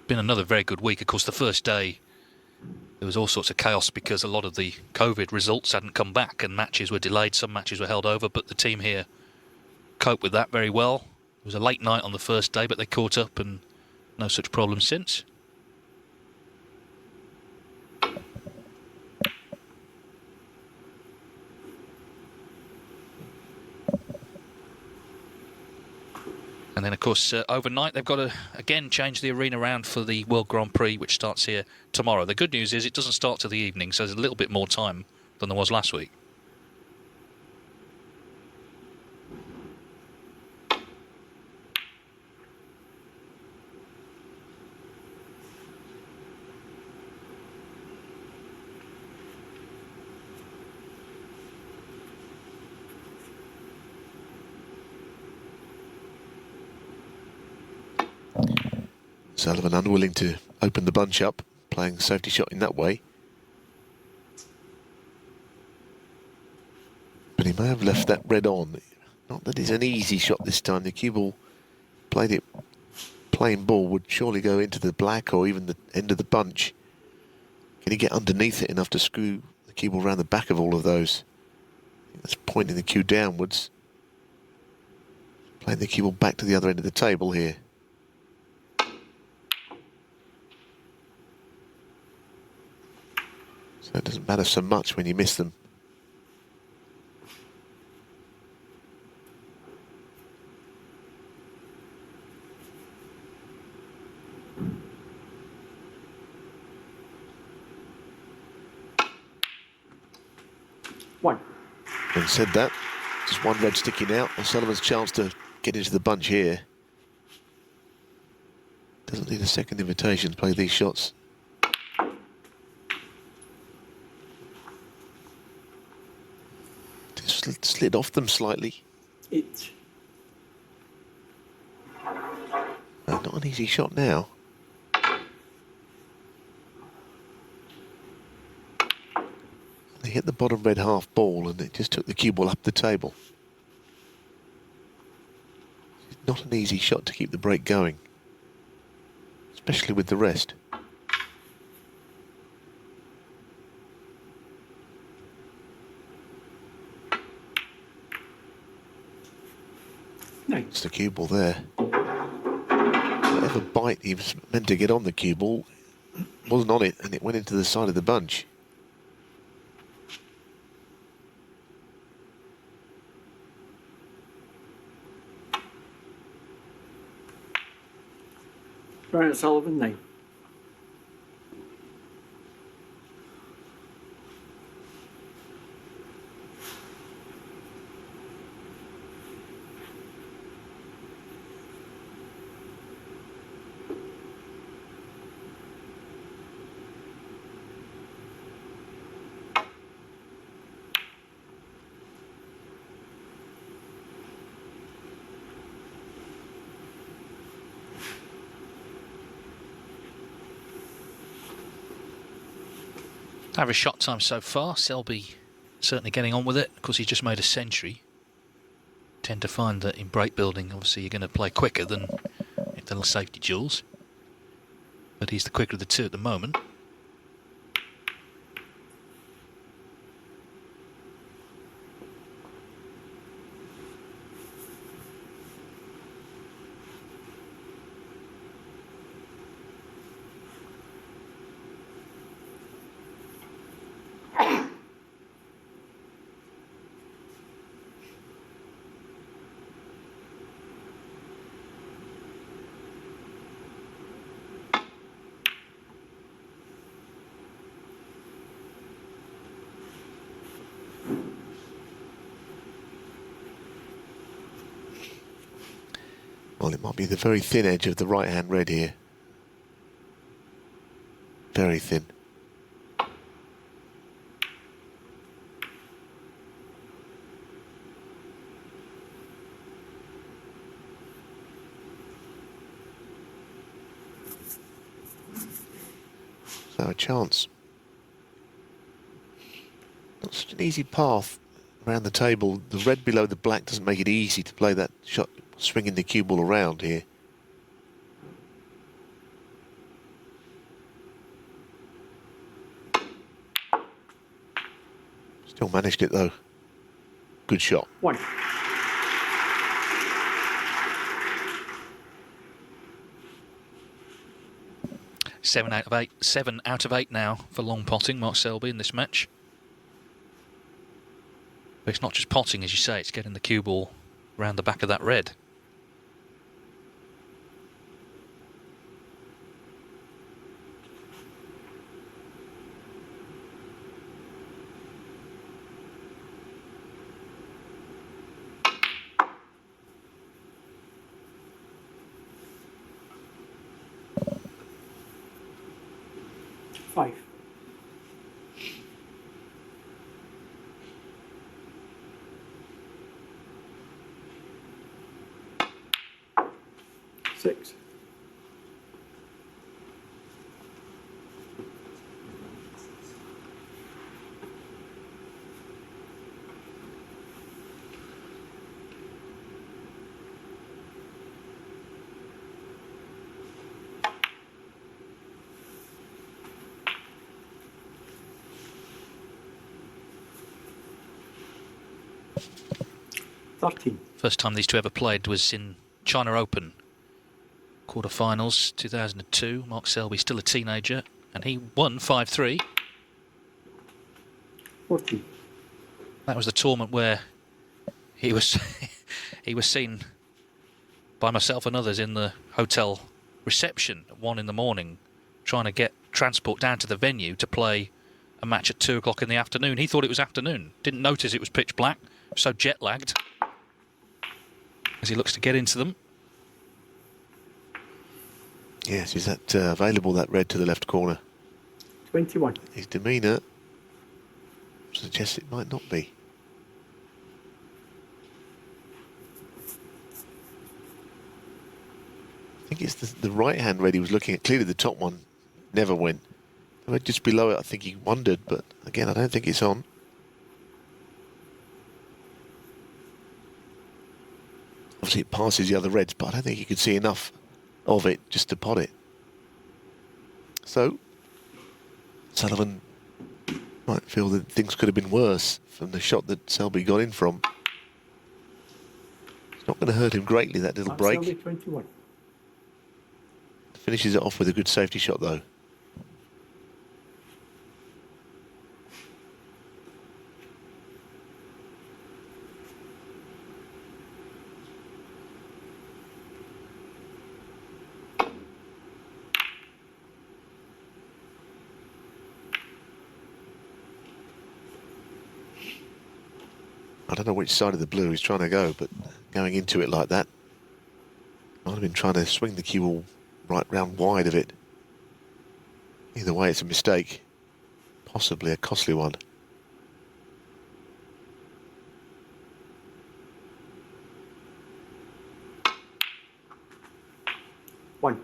been another very good week. Of course, the first day there was all sorts of chaos because a lot of the COVID results hadn't come back and matches were delayed. Some matches were held over, but the team here coped with that very well. It was a late night on the first day, but they caught up and no such problems since. And then, of course, overnight they've got to, again, change the arena around for the World Grand Prix, which starts here tomorrow. The good news is it doesn't start till the evening, so there's a little bit more time than there was last week. Sullivan unwilling to open the bunch up, playing safety shot in that way. But he may have left that red on. Not that it's an easy shot this time. The cue ball played it plain ball, would surely go into the black or even the end of the bunch. Can he get underneath it enough to screw the cue ball around the back of all of those? I think that's pointing the cue downwards. Playing the cue ball back to the other end of the table here. So it doesn't matter so much when you miss them. One. Having said that, just one red sticking out. And Sullivan's chance to get into the bunch here. Doesn't need a second invitation to play these shots. Slid off them slightly. Eight. Not an easy shot now. They hit the bottom red half ball and it just took the cue ball up the table. Not an easy shot to keep the break going, especially with the rest. Nice. It's the cue ball there. Whatever bite he was meant to get on the cue ball wasn't on it, and it went into the side of the bunch. Brian Sullivan, 9. Average shot time so far. Selby certainly getting on with it. Of course, he's just made a century. Tend to find that in break building, obviously, you're going to play quicker than if they're safety duels. But he's the quicker of the two at the moment. Well, it might be the very thin edge of the right-hand red here. Very thin. So a chance. Not such an easy path around the table. The red below the black doesn't make it easy to play that shot, swinging the cue ball around here. Still managed it though. Good shot. 1. Seven out of eight. 7 out of 8 now for long potting, Mark Selby, in this match. But it's not just potting, as you say, it's getting the cue ball round the back of that red. Five. 6. 13. First time these two ever played was in China Open quarterfinals 2002. Mark Selby still a teenager, and he won 5-3. 14. That was the tournament where he was he was seen by myself and others in the hotel reception at 1 in the morning, trying to get transport down to the venue to play a match at 2 o'clock in the afternoon. He thought it was afternoon, didn't notice it was pitch black, so jet lagged as he looks to get into them. Yes, is that available, that red to the left corner? 21. His demeanour suggests it might not be. I think it's the right-hand red he was looking at. Clearly the top one never went. Just below it, I think he wondered, but again, I don't think it's on. Obviously it passes the other reds, but I don't think you could see enough of it just to pot it. So Sullivan might feel that things could have been worse from the shot that Selby got in from. It's not going to hurt him greatly, that little break. Selby 21. Finishes it off with a good safety shot though. I don't know which side of the blue he's trying to go, but going into it like that, might have been trying to swing the cue ball right round wide of it. Either way, it's a mistake, possibly a costly one. One.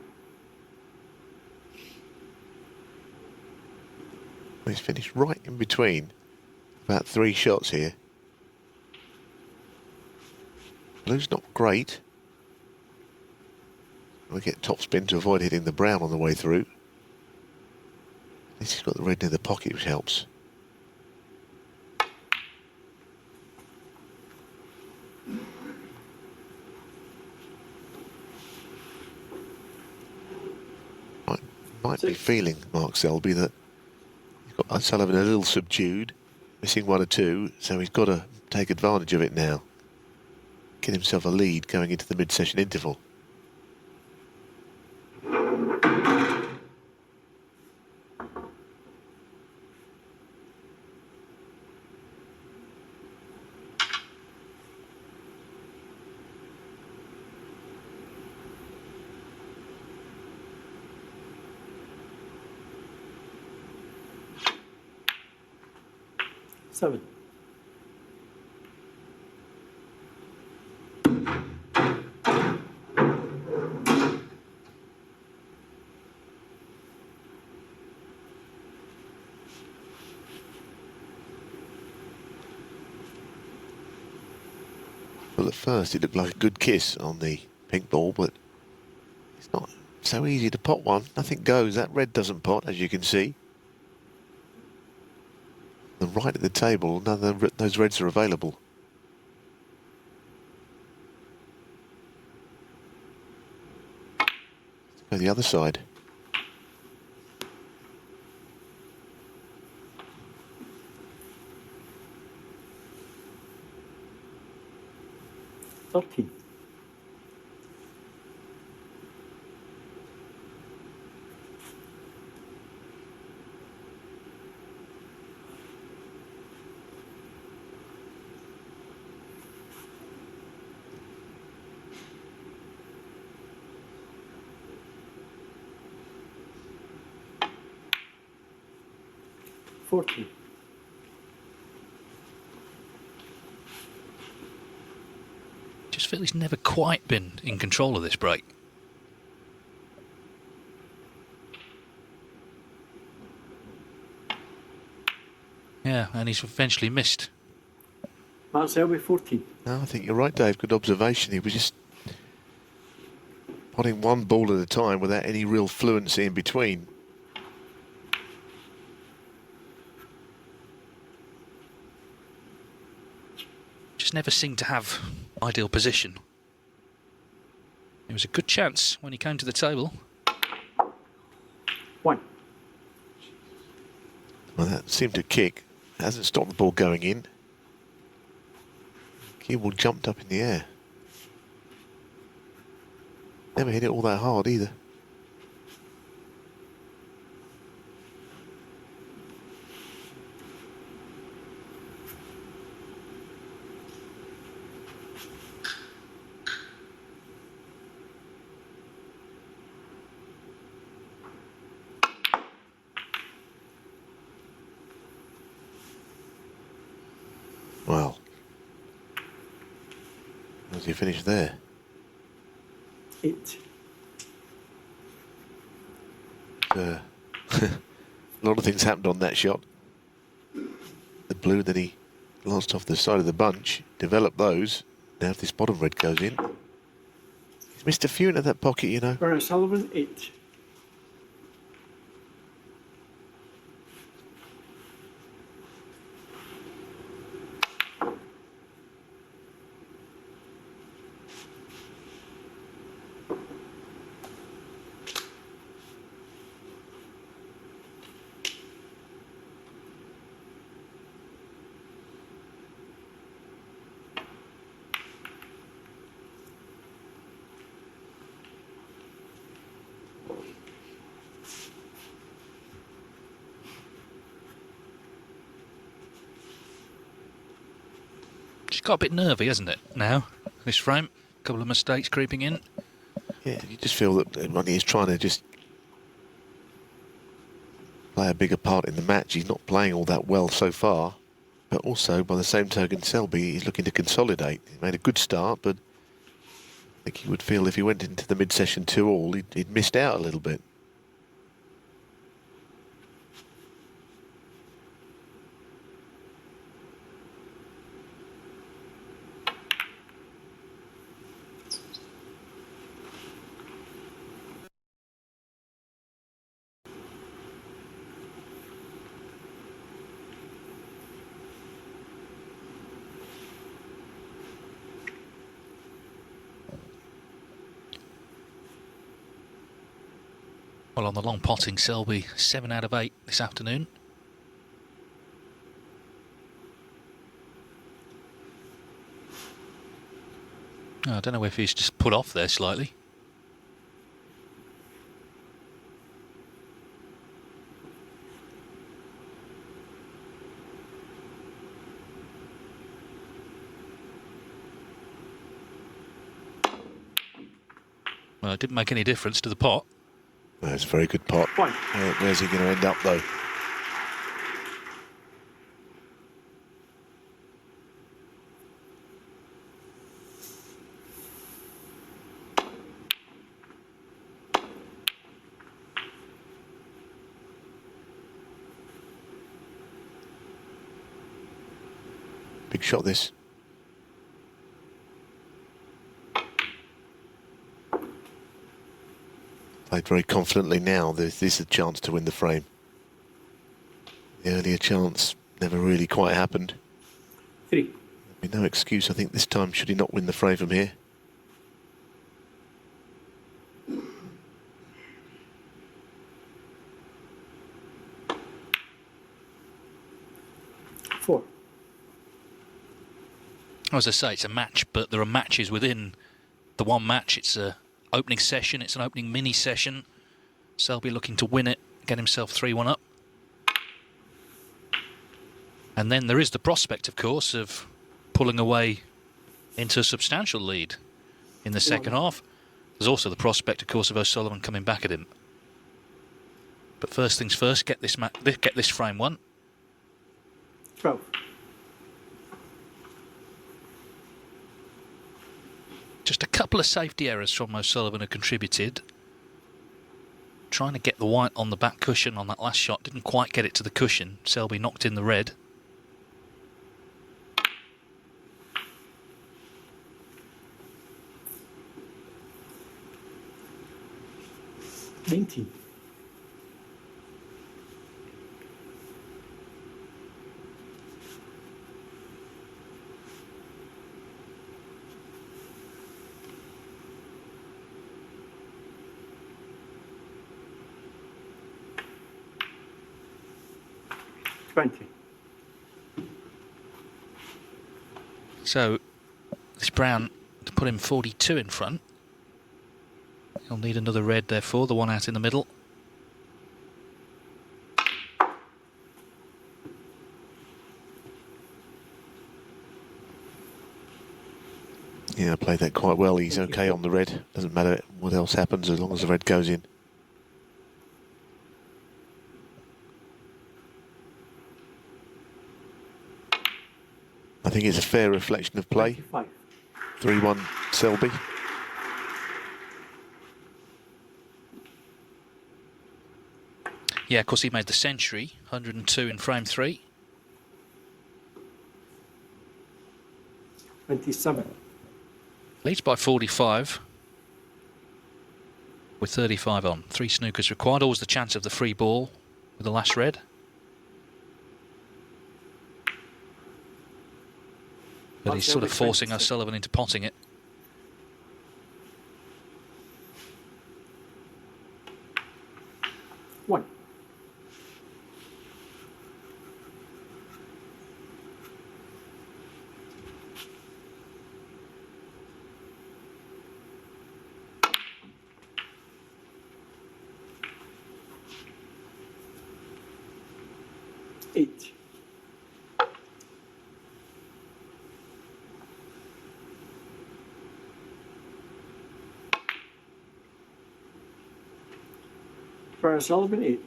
He's finished right in between about 3 shots here. Blue's not great. We'll get topspin to avoid hitting the brown on the way through. At least he's got the red near the pocket, which helps. Might be feeling, Mark Selby, that he's got Sullivan a little subdued, missing 1 or 2, so he's got to take advantage of it now. Get himself a lead going into the mid-session interval. Seven. Well, at first it looked like a good kiss on the pink ball, but it's not so easy to pot one. Nothing goes. That red doesn't pot, as you can see. The right at the table. None of those reds are available. Let's go the other side. Thirteen. $14. Just feel he's never quite been in control of this break. Yeah, and he's eventually missed. Mark Selby, 14. No, I think you're right, Dave. Good observation. He was just potting one ball at a time without any real fluency in between. Just never seemed to have ideal position. It was a good chance when he came to the table. 1. Well, that seemed to kick. Hasn't stopped the ball going in. Cue ball jumped up in the air. Never hit it all that hard either. Well, how does he finish there? 8. A lot of things happened on that shot. The blue, then he glanced off the side of the bunch, developed those. Now if this bottom red goes in, he's missed a few into that pocket, you know. Ronnie Sullivan, 8. Just got a bit nervy, hasn't it, now? This frame. A couple of mistakes creeping in. Yeah, you just feel that Ronnie is trying to just play a bigger part in the match. He's not playing all that well so far. But also, by the same token, Selby is looking to consolidate. He made a good start, but I think he would feel if he went into the mid-session 2-all, he'd missed out a little bit. Well, on the long potting, Selby 7 out of 8 this afternoon. Oh, I don't know if he's just put off there slightly. Well, it didn't make any difference to the pot. That's a very good pot. 1. Where's he going to end up, though? Big shot, this. Played very confidently now. This is a chance to win the frame. The earlier chance never really quite happened. 3. There'd be no excuse, I think, this time, should he not win the fray from here. Four. As I say, it's a match, but there are matches within the one match. It's a opening session. It's an opening mini session. Selby looking to win it, get himself 3-1 up. And then there is the prospect, of course, of pulling away into a substantial lead in the second half. There's also the prospect, of course, of O'Sullivan coming back at him. But first things first, get this frame won. 12. Just a couple of safety errors from O'Sullivan have contributed. Trying to get the white on the back cushion on that last shot, didn't quite get it to the cushion. Selby knocked in the red. $19. $20. So this brown to put him 42 in front. He'll need another red, therefore, the one out in the middle. Yeah, played that quite well. He's okay on the red. Doesn't matter what else happens as long as the red goes in. I think it's a fair reflection of play. 5. 3-1 Selby. Yeah, of course, he made the century, 102 in frame 3. 27. Leads by 45 with 35 on. 3 snookers required. Always the chance of the free ball with the last red. But he's sort of forcing O'Sullivan into potting it. One. Eight. For Sullivan, 8.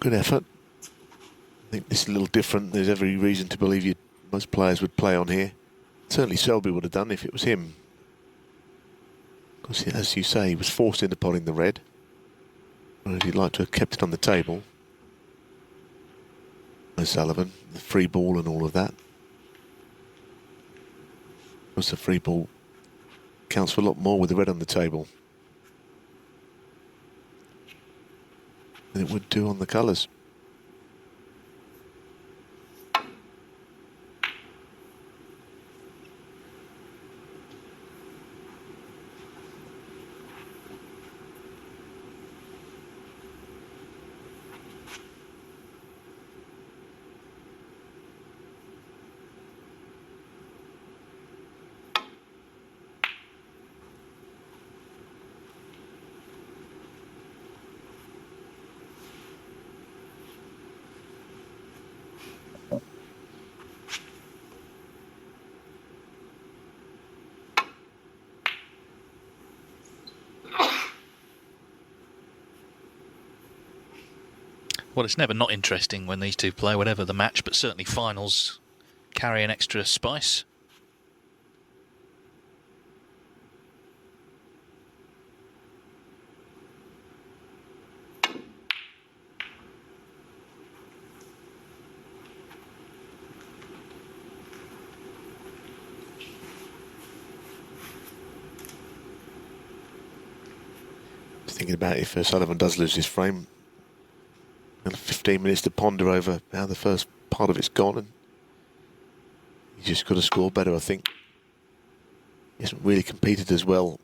Good effort. I think this is a little different. There's every reason to believe most players would play on here. Certainly Selby would have done if it was him. Of course, as you say, he was forced into potting the red. Whereas he'd like to have kept it on the table. Sullivan, the free ball and all of that. Of course, the free ball counts for a lot more with the red on the table than it would do on the colours. Well, it's never not interesting when these two play, whatever the match, but certainly finals carry an extra spice. Just thinking about if Sullivan does lose his frame, 15 minutes to ponder over how the first part of it's gone, and he's just got to score better, I think. He hasn't really competed as well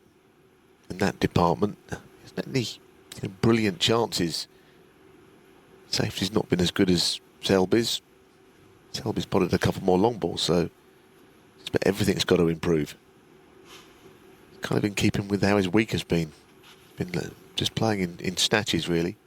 in that department. Hasn't had any brilliant chances. Safety's not been as good as Selby's. Selby's potted a couple more long balls, so but everything's got to improve. Kind of in keeping with how his week has been. Been just playing in snatches, really.